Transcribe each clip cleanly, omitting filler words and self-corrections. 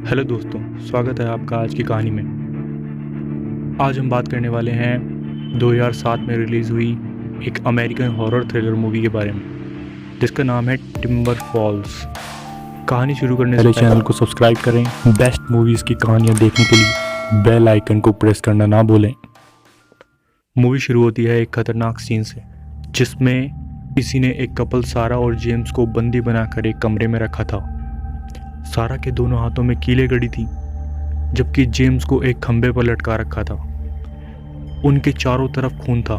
Hello दोस्तों, स्वागत है आपका आज की कहानी में। आज हम बात करने वाले हैं 2007 में रिलीज़ हुई एक अमेरिकन हॉरर थ्रिलर मूवी के बारे में, जिसका नाम है टिम्बर फॉल्स। कहानी शुरू करने से पहले चैनल को सब्सक्राइब करें। बेस्ट मूवीज़ की कहानियाँ देखने के लिए बेल आइकन को प्रेस करना ना भूलें। मूवी शुरू होती है एक खतरनाक सीन से, जिसमें किसी ने एक कपल सारा और जेम्स को बंदी बनाकर एक कमरे में रखा था। सारा के दोनों हाथों में कीलें गड़ी थी, जबकि जेम्स को एक खंबे पर लटका रखा था। उनके चारों तरफ खून था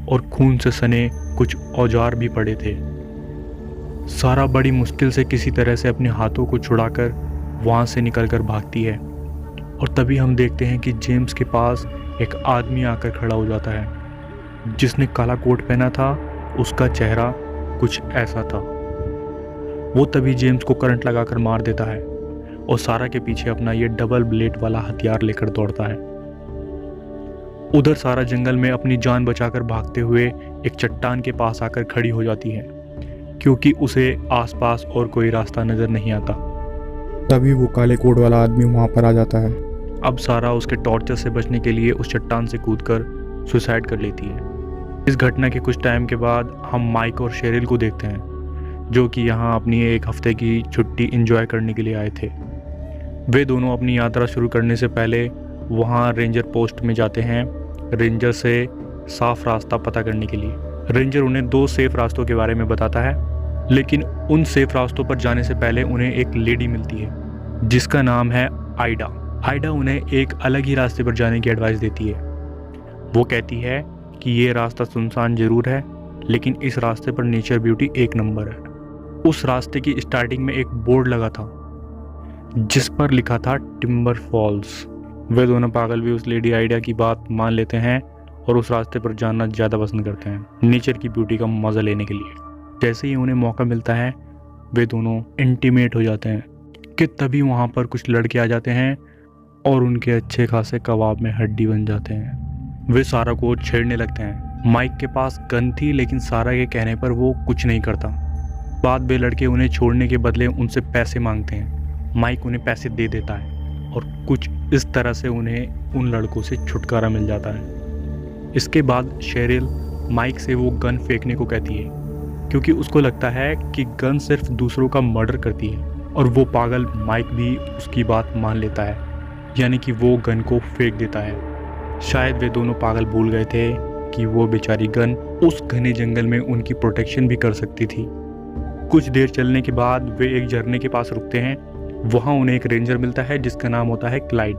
और खून से सने कुछ औजार भी पड़े थे। सारा बड़ी मुश्किल से किसी तरह से अपने हाथों को छुड़ाकर वहां से निकलकर भागती है, और तभी हम देखते हैं कि जेम्स के पास एक आदमी आकर खड़ा हो जाता है, जिसने काला कोट पहना था। उसका चेहरा कुछ ऐसा था। वो तभी जेम्स को करंट लगाकर मार देता है और सारा के पीछे अपना ये डबल ब्लेड वाला हथियार लेकर दौड़ता है। उधर सारा जंगल में अपनी जान बचाकर भागते हुए एक चट्टान के पास आकर खड़ी हो जाती है, क्योंकि उसे आसपास और कोई रास्ता नजर नहीं आता। तभी वो काले कोट वाला आदमी वहां पर आ जाता है। अब सारा उसके टॉर्चर से बचने के लिए उस चट्टान से कूदकर सुसाइड कर लेती है। इस घटना के कुछ टाइम के बाद हम माइक और शेरिल को देखते हैं, जो कि यहाँ अपनी एक हफ्ते की छुट्टी एंजॉय करने के लिए आए थे। वे दोनों अपनी यात्रा शुरू करने से पहले वहाँ रेंजर पोस्ट में जाते हैं, रेंजर से साफ रास्ता पता करने के लिए। रेंजर उन्हें 2 सेफ रास्तों के बारे में बताता है, लेकिन उन सेफ रास्तों पर जाने से पहले उन्हें एक लेडी मिलती है, जिसका नाम है आइडा। आइडा उन्हें एक अलग ही रास्ते पर जाने की एडवाइस देती है। वो कहती है कि ये रास्ता सुनसान जरूर है, लेकिन इस रास्ते पर नेचर ब्यूटी एक नंबर है। उस रास्ते की स्टार्टिंग में एक बोर्ड लगा था, जिस पर लिखा था टिम्बर फॉल्स। वे दोनों पागल भी उस लेडी आइडिया की बात मान लेते हैं और उस रास्ते पर जाना ज़्यादा पसंद करते हैं, नेचर की ब्यूटी का मज़ा लेने के लिए। जैसे ही उन्हें मौका मिलता है, वे दोनों इंटीमेट हो जाते हैं कि तभी वहाँ पर कुछ लड़के आ जाते हैं और उनके अच्छे खासे कबाब में हड्डी बन जाते हैं। वे सारा को छेड़ने लगते हैं। माइक के पास गन थी, लेकिन सारा के कहने पर वो कुछ नहीं करता। बाद वे लड़के उन्हें छोड़ने के बदले उनसे पैसे मांगते हैं। माइक उन्हें पैसे दे देता है और कुछ इस तरह से उन्हें उन लड़कों से छुटकारा मिल जाता है। इसके बाद शेरिल माइक से वो गन फेंकने को कहती है, क्योंकि उसको लगता है कि गन सिर्फ दूसरों का मर्डर करती है, और वो पागल माइक भी उसकी बात मान लेता है, यानी कि वो गन को फेंक देता है। शायद वे दोनों पागल भूल गए थे कि वो बेचारी गन उस घने जंगल में उनकी प्रोटेक्शन भी कर सकती थी। कुछ देर चलने के बाद वे एक झरने के पास रुकते हैं। वहाँ उन्हें एक रेंजर मिलता है, जिसका नाम होता है क्लाइड।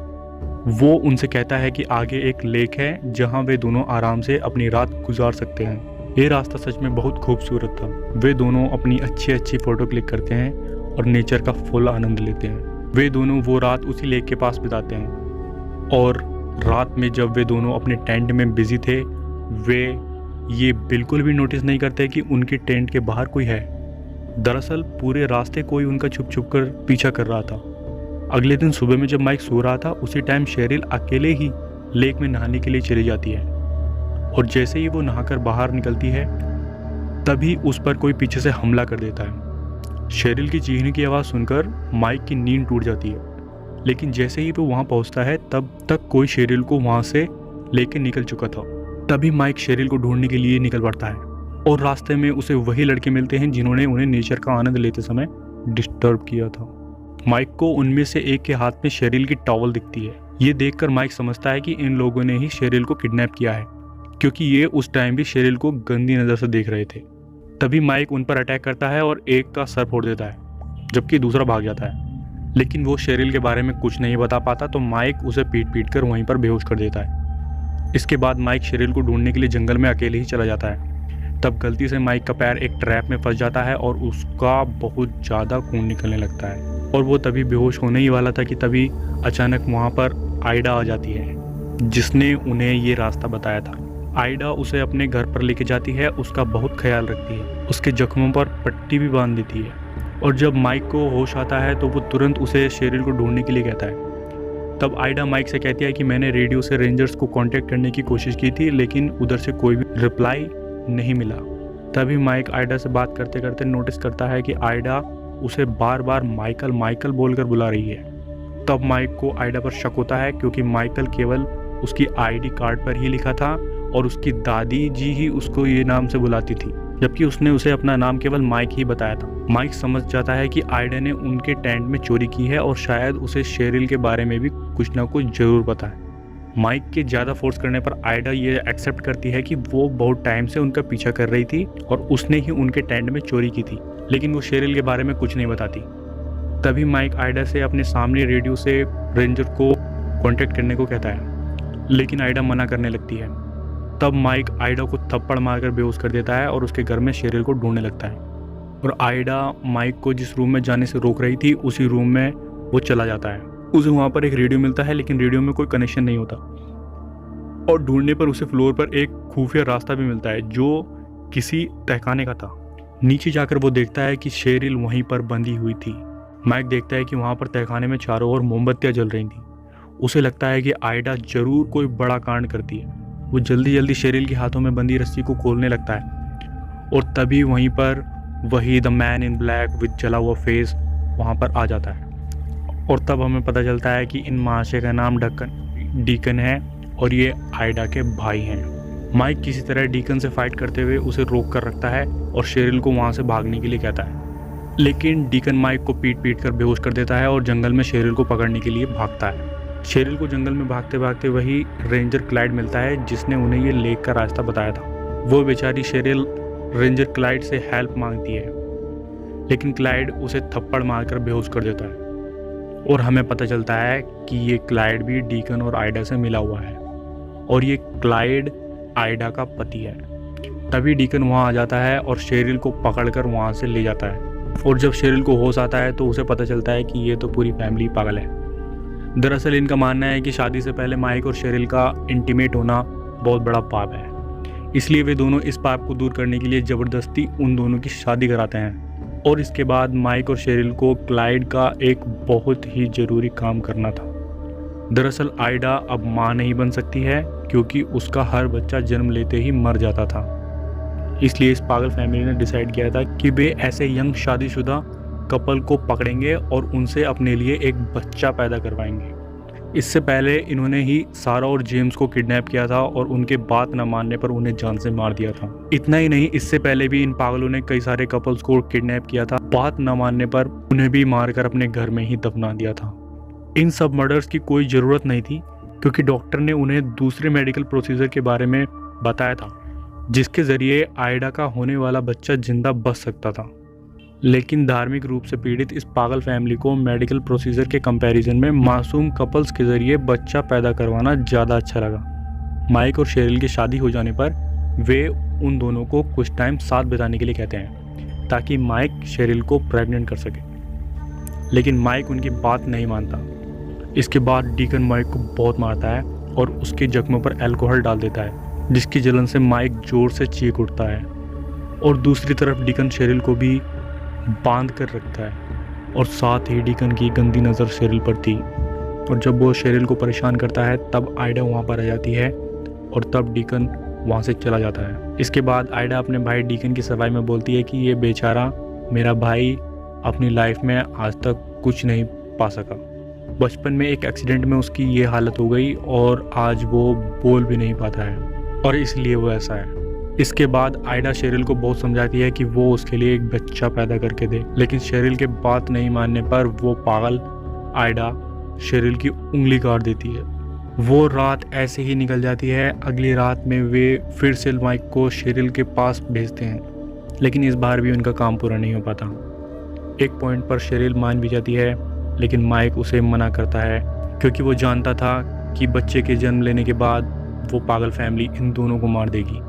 वो उनसे कहता है कि आगे एक लेक है, जहाँ वे दोनों आराम से अपनी रात गुजार सकते हैं। ये रास्ता सच में बहुत खूबसूरत था। वे दोनों अपनी अच्छी फ़ोटो क्लिक करते हैं और नेचर का फुल आनंद लेते हैं। वे दोनों वो रात उसी लेक के पास बिताते हैं, और रात में जब वे दोनों अपने टेंट में बिजी थे, वे ये बिल्कुल भी नोटिस नहीं करते कि उनके टेंट के बाहर कोई है। दरअसल पूरे रास्ते कोई उनका छुप छुप कर पीछा कर रहा था। अगले दिन सुबह में जब माइक सो रहा था, उसी टाइम शेरिल अकेले ही लेक में नहाने के लिए चली जाती है, और जैसे ही वो नहाकर बाहर निकलती है, तभी उस पर कोई पीछे से हमला कर देता है। शेरिल की चीखने की आवाज़ सुनकर माइक की नींद टूट जाती है, लेकिन जैसे ही वो वहाँ पहुँचता है, तब तक कोई शेरिल को वहाँ से लेके निकल चुका था। तभी माइक शेरिल को ढूंढने के लिए निकल पड़ता है, और रास्ते में उसे वही लड़के मिलते हैं जिन्होंने उन्हें नेचर का आनंद लेते समय डिस्टर्ब किया था। माइक को उनमें से एक के हाथ में शेरिल की टॉवल दिखती है। ये देखकर माइक समझता है कि इन लोगों ने ही शेरिल को किडनैप किया है, क्योंकि ये उस टाइम भी शेरिल को गंदी नज़र से देख रहे थे। तभी माइक उन पर अटैक करता है और एक का सर फोड़ देता है, जबकि दूसरा भाग जाता है। लेकिन वो शेरिल के बारे में कुछ नहीं बता पाता, तो माइक उसे पीट कर वहीं पर बेहोश कर देता है। इसके बाद माइक शेरिल को ढूंढने के लिए जंगल में अकेले ही चला जाता है। तब गलती से माइक का पैर एक ट्रैप में फंस जाता है और उसका बहुत ज़्यादा खून निकलने लगता है, और वो तभी बेहोश होने ही वाला था कि तभी अचानक वहाँ पर आइडा आ जाती है, जिसने उन्हें ये रास्ता बताया था। आइडा उसे अपने घर पर लेके जाती है, उसका बहुत ख्याल रखती है, उसके जख्मों पर पट्टी भी बांध देती है, और जब माइक को होश आता है तो वो तुरंत उसे शेरिल को ढूंढने के लिए कहता है। तब आइडा माइक से कहती है कि मैंने रेडियो से रेंजर्स को कांटेक्ट करने की कोशिश की थी, लेकिन उधर से कोई भी रिप्लाई नहीं मिला। तभी माइक आइडा से बात करते करते नोटिस करता है कि आइडा उसे बार बार माइकल माइकल बोलकर बुला रही है, तब माइक को आइडा पर शक होता है क्योंकि माइकल केवल उसकी आईडी कार्ड पर ही लिखा था और उसकी दादी जी ही उसको ये नाम से बुलाती थी, जबकि उसने उसे अपना नाम केवल माइक ही बताया था। माइक समझ जाता है कि आइडा ने उनके टेंट में चोरी की है और शायद उसे शेरिल के बारे में भी कुछ ना कुछ जरूर पता है। माइक के ज़्यादा फोर्स करने पर आइडा ये एक्सेप्ट करती है कि वो बहुत टाइम से उनका पीछा कर रही थी और उसने ही उनके टेंट में चोरी की थी, लेकिन वो शेरिल के बारे में कुछ नहीं बताती। तभी माइक आइडा से अपने सामने रेडियो से रेंजर को कांटेक्ट करने को कहता है, लेकिन आइडा मना करने लगती है। तब माइक आइडा को थप्पड़ मारकर बेहोश कर देता है और उसके घर में शेरिल को ढूंढने लगता है और आइडा माइक को जिस रूम में जाने से रोक रही थी उसी रूम में वो चला जाता है। उसे वहाँ पर एक रेडियो मिलता है, लेकिन रेडियो में कोई कनेक्शन नहीं होता और ढूंढने पर उसे फ्लोर पर एक खुफिया रास्ता भी मिलता है जो किसी तहखाने का था। नीचे जाकर वो देखता है कि शेरिल वहीं पर बंधी हुई थी। माइक देखता है कि वहाँ पर तहखाने में चारों ओर मोमबत्तियाँ जल रही थी। उसे लगता है कि आइडा जरूर कोई बड़ा कांड करती है। वो जल्दी जल्दी शेरिल के हाथों में बंधी रस्सी को खोलने लगता है और तभी वहीं पर वही the man in black with जला हुआ फेस वहाँ पर आ जाता है और तब हमें पता चलता है कि इन महाशय का नाम डीकन है और ये आइडा के भाई हैं। माइक किसी तरह डीकन से फाइट करते हुए उसे रोक कर रखता है और शेरिल को वहाँ से भागने के लिए कहता है, लेकिन डीकन माइक को पीट कर बेहोश कर देता है और जंगल में शेरिल को पकड़ने के लिए भागता है। शेरिल को जंगल में भागते भागते वही रेंजर क्लाइड मिलता है जिसने उन्हें ये लेक का रास्ता बताया था। वो बेचारी शेरिल रेंजर क्लाइड से हेल्प मांगती है, लेकिन क्लाइड उसे थप्पड़ मारकर बेहोश कर देता है और हमें पता चलता है कि ये क्लाइड भी डीकन और आइडा से मिला हुआ है और ये क्लाइड आइडा का पति है। तभी डीकन वहाँ आ जाता है और शेरिल को पकड़कर वहाँ से ले जाता है और जब शेरिल को होश आता है तो उसे पता चलता है कि ये तो पूरी फैमिली पागल है। दरअसल इनका मानना है कि शादी से पहले माइक और शेरिल का इंटीमेट होना बहुत बड़ा पाप है, इसलिए वे दोनों इस पाप को दूर करने के लिए ज़बरदस्ती उन दोनों की शादी कराते हैं। और इसके बाद माइक और शेरिल को क्लाइड का एक बहुत ही ज़रूरी काम करना था। दरअसल आइडा अब माँ नहीं बन सकती है क्योंकि उसका हर बच्चा जन्म लेते ही मर जाता था। इसलिए इस पागल फैमिली ने डिसाइड किया था कि वे ऐसे यंग शादीशुदा कपल को पकड़ेंगे और उनसे अपने लिए एक बच्चा पैदा करवाएंगे। इससे पहले इन्होंने ही सारा और जेम्स को किडनैप किया था और उनके बात न मानने पर उन्हें जान से मार दिया था। इतना ही नहीं, इससे पहले भी इन पागलों ने कई सारे कपल्स को किडनैप किया था। बात न मानने पर उन्हें भी मारकर अपने घर में ही दफना दिया था। इन सब मर्डर्स की कोई ज़रूरत नहीं थी क्योंकि डॉक्टर ने उन्हें दूसरे मेडिकल प्रोसीजर के बारे में बताया था जिसके ज़रिए आइडा का होने वाला बच्चा जिंदा बच सकता था। लेकिन धार्मिक रूप से पीड़ित इस पागल फैमिली को मेडिकल प्रोसीजर के कंपैरिजन में मासूम कपल्स के ज़रिए बच्चा पैदा करवाना ज़्यादा अच्छा लगा। माइक और शेरिल की शादी हो जाने पर वे उन दोनों को कुछ टाइम साथ बिताने के लिए कहते हैं ताकि माइक शेरिल को प्रेग्नेंट कर सके, लेकिन माइक उनकी बात नहीं मानता। इसके बाद डीकन माइक को बहुत मारता है और उसके जख्मों पर अल्कोहल डाल देता है जिसकी जलन से माइक जोर से चीख उठता है और दूसरी तरफ डीकन शेरिल को भी बांध कर रखता है और साथ ही डीकन की गंदी नज़र शेरिल पर थी। और जब वो शेरिल को परेशान करता है तब आइडा वहाँ पर आ जाती है और तब डीकन वहाँ से चला जाता है। इसके बाद आइडा अपने भाई डीकन की सफाई में बोलती है कि ये बेचारा मेरा भाई अपनी लाइफ में आज तक कुछ नहीं पा सका। बचपन में एक एक्सीडेंट में उसकी ये हालत हो गई और आज वो बोल भी नहीं पाता है और इसलिए वो ऐसा है। इसके बाद आइडा शेरिल को बहुत समझाती है कि वो उसके लिए एक बच्चा पैदा करके दे, लेकिन शेरिल के बात नहीं मानने पर वो पागल आइडा शेरिल की उंगली काट देती है। वो रात ऐसे ही निकल जाती है। अगली रात में वे फिर से माइक को शेरिल के पास भेजते हैं, लेकिन इस बार भी उनका काम पूरा नहीं हो पाता। एक पॉइंट पर शेरिल मान भी जाती है, लेकिन माइक उसे मना करता है क्योंकि वो जानता था कि बच्चे के जन्म लेने के बाद वो पागल फैमिली इन दोनों को मार देगी।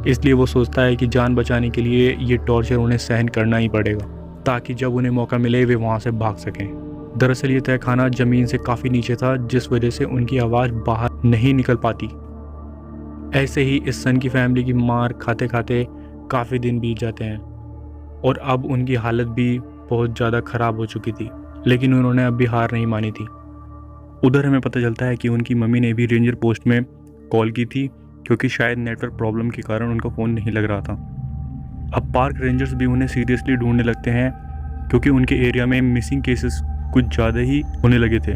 इसलिए वो सोचता है कि जान बचाने के लिए ये टॉर्चर उन्हें सहन करना ही पड़ेगा ताकि जब उन्हें मौका मिले वे वहाँ से भाग सकें। दरअसल ये तहखाना ज़मीन से काफ़ी नीचे था जिस वजह से उनकी आवाज़ बाहर नहीं निकल पाती। ऐसे ही इस सन की फैमिली की मार खाते खाते काफ़ी दिन बीत जाते हैं और अब उनकी हालत भी बहुत ज़्यादा ख़राब हो चुकी थी, लेकिन उन्होंने अब भी हार नहीं मानी थी। उधर हमें पता चलता है कि उनकी मम्मी ने भी रेंजर पोस्ट में कॉल की थी क्योंकि शायद नेटवर्क प्रॉब्लम के कारण उनका फ़ोन नहीं लग रहा था। अब पार्क रेंजर्स भी उन्हें सीरियसली ढूंढने लगते हैं क्योंकि उनके एरिया में मिसिंग केसेस कुछ ज़्यादा ही होने लगे थे।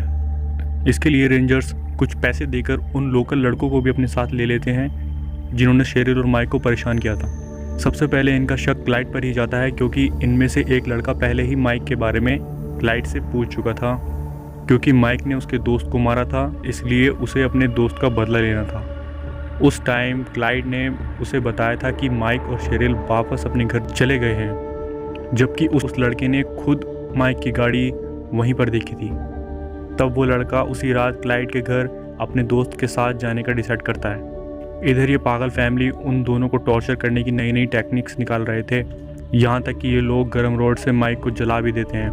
इसके लिए रेंजर्स कुछ पैसे देकर उन लोकल लड़कों को भी अपने साथ ले लेते हैं जिन्होंने शेरिल और माइक को परेशान किया था। सबसे पहले इनका शक क्लाइड पर ही जाता है, क्योंकि इनमें से एक लड़का पहले ही माइक के बारे में क्लाइड से पूछ चुका था। क्योंकि माइक ने उसके दोस्त को मारा था, इसलिए उसे अपने दोस्त का बदला लेना था। उस टाइम क्लाइड ने उसे बताया था कि माइक और शेरिल वापस अपने घर चले गए हैं, जबकि उस लड़के ने खुद माइक की गाड़ी वहीं पर देखी थी। तब वो लड़का उसी रात क्लाइड के घर अपने दोस्त के साथ जाने का डिसाइड करता है। इधर ये पागल फैमिली उन दोनों को टॉर्चर करने की नई नई टेक्निक्स निकाल रहे थे, यहाँ तक कि ये लोग गर्म रोड से माइक को जला भी देते हैं।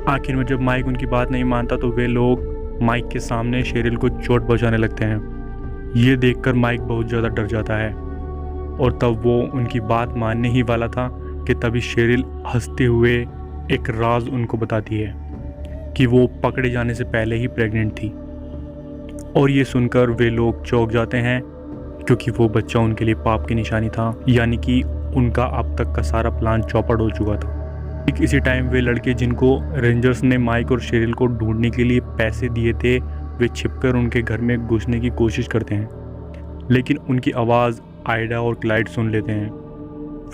आखिर में जब माइक उनकी बात नहीं मानता तो वे लोग माइक के सामने शेरिल को चोट पहुंचाने लगते हैं। ये देखकर माइक बहुत ज़्यादा डर जाता है और तब वो उनकी बात मानने ही वाला था कि तभी शेरिल हंसते हुए एक राज उनको बताती है कि वो पकड़े जाने से पहले ही प्रेग्नेंट थी। और ये सुनकर वे लोग चौंक जाते हैं, क्योंकि वो बच्चा उनके लिए पाप की निशानी था, यानी कि उनका अब तक का सारा प्लान चौपट हो चुका था। ठीक इसी टाइम वे लड़के जिनको रेंजर्स ने माइक और शेरिल को ढूंढने के लिए पैसे दिए थे, वे छिपकर उनके घर में घुसने की कोशिश करते हैं, लेकिन उनकी आवाज़ आइडा और क्लाइड सुन लेते हैं।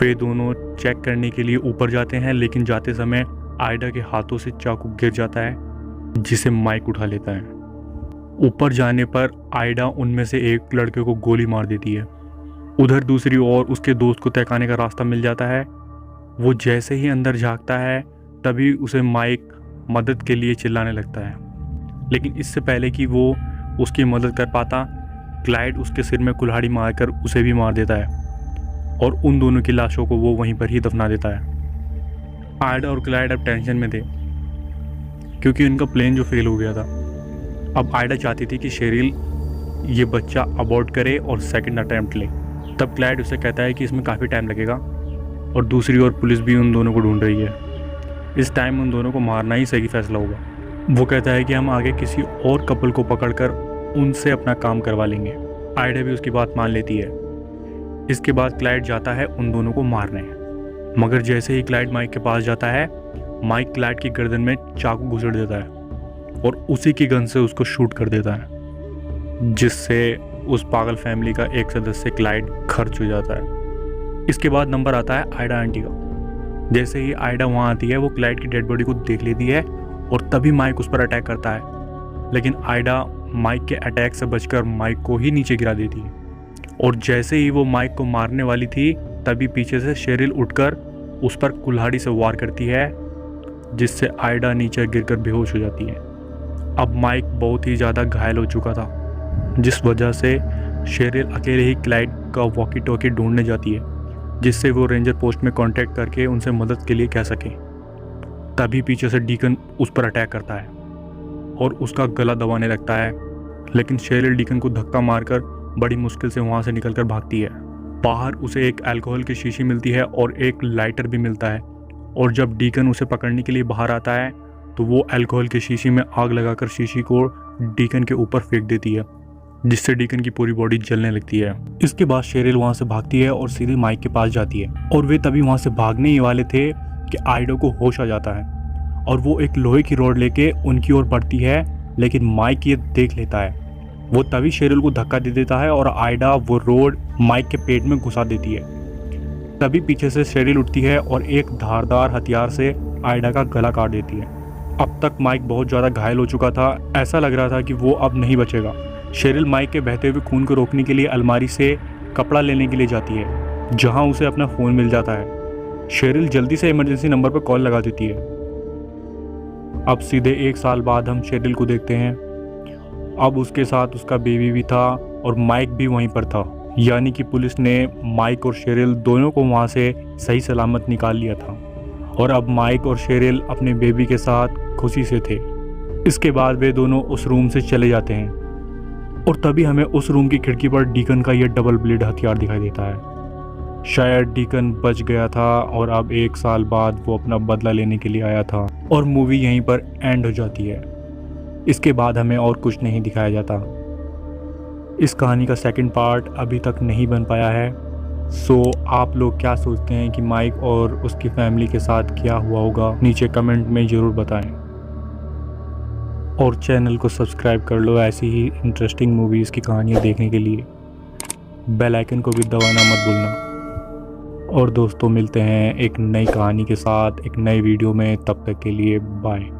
वे दोनों चेक करने के लिए ऊपर जाते हैं, लेकिन जाते समय आइडा के हाथों से चाकू गिर जाता है, जिसे माइक उठा लेता है। ऊपर जाने पर आइडा उनमें से एक लड़के को गोली मार देती है। उधर दूसरी ओर उसके दोस्त को तहखाने का रास्ता मिल जाता है। वो जैसे ही अंदर झांकता है तभी उसे माइक मदद के लिए चिल्लाने लगता है, लेकिन इससे पहले कि वो उसकी मदद कर पाता, क्लाइड उसके सिर में कुल्हाड़ी मारकर उसे भी मार देता है और उन दोनों की लाशों को वो वहीं पर ही दफना देता है। आइडा और क्लाइड अब टेंशन में थे, क्योंकि उनका प्लेन जो फेल हो गया था। अब आइडा चाहती थी कि शेरिल ये बच्चा अबॉर्ट करे और सेकंड अटैम्प्ट ले। तब क्लाइड उसे कहता है कि इसमें काफ़ी टाइम लगेगा और दूसरी ओर पुलिस भी उन दोनों को ढूंढ रही है। इस टाइम उन दोनों को मारना ही सही फैसला होगा। वो कहता है कि हम आगे किसी और कपल को पकड़कर उनसे अपना काम करवा लेंगे। आइडा भी उसकी बात मान लेती है। इसके बाद क्लाइड जाता है उन दोनों को मारने, मगर जैसे ही क्लाइड माइक के पास जाता है, माइक क्लाइड की गर्दन में चाकू घुसेड़ देता है और उसी की गन से उसको शूट कर देता है, जिससे उस पागल फैमिली का एक सदस्य क्लाइड खर्च हो जाता है। इसके बाद नंबर आता है आइडा आंटी का। जैसे ही आइडा वहाँ आती है, वो क्लाइड की डेड बॉडी को देख लेती है और तभी माइक उस पर अटैक करता है, लेकिन आइडा माइक के अटैक से बचकर माइक को ही नीचे गिरा देती है। और जैसे ही वो माइक को मारने वाली थी, तभी पीछे से शेरिल उठकर उस पर कुल्हाड़ी से वार करती है, जिससे आइडा नीचे गिरकर बेहोश हो जाती है। अब माइक बहुत ही ज़्यादा घायल हो चुका था, जिस वजह से शेरिल अकेले ही क्लाइड का वॉकी टॉकी ढूंढने जाती है, जिससे वो रेंजर पोस्ट में कांटेक्ट करके उनसे मदद के लिए कह सके। तभी पीछे से डीकन उस पर अटैक करता है और उसका गला दबाने लगता है, लेकिन शेरिल डीकन को धक्का मारकर बड़ी मुश्किल से वहाँ से निकलकर भागती है। बाहर उसे एक अल्कोहल की शीशी मिलती है और एक लाइटर भी मिलता है, और जब डीकन उसे पकड़ने के लिए बाहर आता है तो वो अल्कोहल की शीशी में आग लगाकर शीशी को डीकन के ऊपर फेंक देती है, जिससे डीकन की पूरी बॉडी जलने लगती है। इसके बाद शेरिल वहाँ से भागती है और सीधे माइक के पास जाती है, और वे तभी वहाँ से भागने ही वाले थे कि आइडा को होश आ जाता है और वो एक लोहे की रॉड लेके उनकी ओर बढ़ती है, लेकिन माइक ये देख लेता है। वो तभी शेरिल को धक्का दे देता है और आइडा वो रोड माइक के पेट में घुसा देती है। तभी पीछे से शेरिल उठती है और एक धारदार हथियार से आइडा का गला काट देती है। अब तक माइक बहुत ज़्यादा घायल हो चुका था, ऐसा लग रहा था कि वो अब नहीं बचेगा। शेरिल माइक के बहते हुए खून को रोकने के लिए अलमारी से कपड़ा लेने के लिए जाती है, जहां उसे अपना फ़ोन मिल जाता है। शेरिल जल्दी से इमरजेंसी नंबर पर कॉल लगा देती है। अब सीधे 1 साल बाद हम शेरिल को देखते हैं। अब उसके साथ उसका बेबी भी था और माइक भी वहीं पर था, यानी कि पुलिस ने माइक और शेरिल दोनों को वहाँ से सही सलामत निकाल लिया था, और अब माइक और शेरिल अपने बेबी के साथ खुशी से थे। इसके बाद वे दोनों उस रूम से चले जाते हैं, और तभी हमें उस रूम की खिड़की पर डीकन का यह डबल ब्लेड हथियार दिखाई देता है। शायद डीकन बच गया था और अब 1 साल बाद वो अपना बदला लेने के लिए आया था, और मूवी यहीं पर एंड हो जाती है। इसके बाद हमें और कुछ नहीं दिखाया जाता। इस कहानी का सेकंड पार्ट अभी तक नहीं बन पाया है। सो आप लोग क्या सोचते हैं कि माइक और उसकी फैमिली के साथ क्या हुआ होगा, नीचे कमेंट में ज़रूर बताएं। और चैनल को सब्सक्राइब कर लो ऐसी ही इंटरेस्टिंग मूवीज़ की कहानियाँ देखने के लिए। बेल आइकन को भी दबाना मत भूलना। और दोस्तों मिलते हैं एक नई कहानी के साथ एक नई वीडियो में, तब तक के लिए बाय।